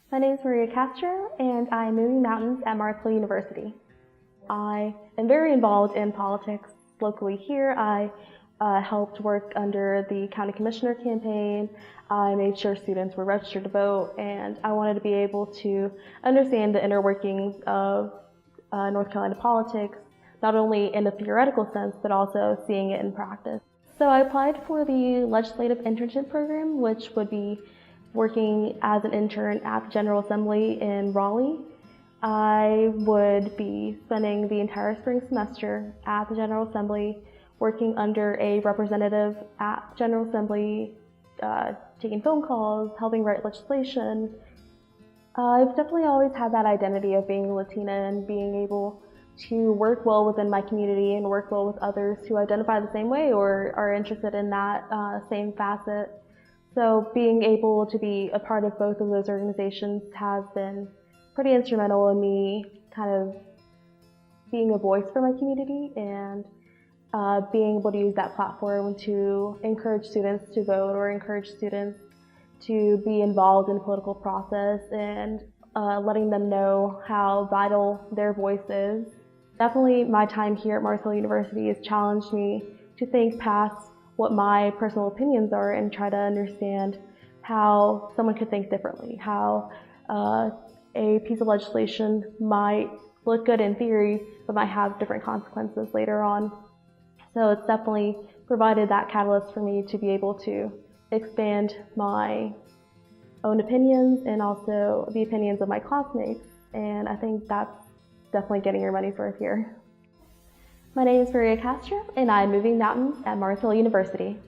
My name is Maria Castro, and I am moving mountains at Marshall University. I am very involved in politics locally here. I helped work under the county commissioner campaign. I made sure students were registered to vote, and I wanted to be able to understand the inner workings of North Carolina politics, not only in a theoretical sense, but also seeing it in practice. So I applied for the legislative internship program, which would be working as an intern at the General Assembly in Raleigh. I would be spending the entire spring semester at the General Assembly, working under a representative at General Assembly, taking phone calls, helping write legislation. I've definitely always had that identity of being Latina and being able to work well within my community and work well with others who identify the same way or are interested in that same facet. So being able to be a part of both of those organizations has been pretty instrumental in me kind of being a voice for my community and being able to use that platform to encourage students to vote or encourage students to be involved in the political process and letting them know how vital their voice is. Definitely my time here at Marshall University has challenged me to think past what my personal opinions are and try to understand how someone could think differently, how a piece of legislation might look good in theory, but might have different consequences later on. So it's definitely provided that catalyst for me to be able to expand my own opinions and also the opinions of my classmates. And I think that's definitely getting your money's worth here. My name is Maria Castro, and I'm moving mountains at Marshall University.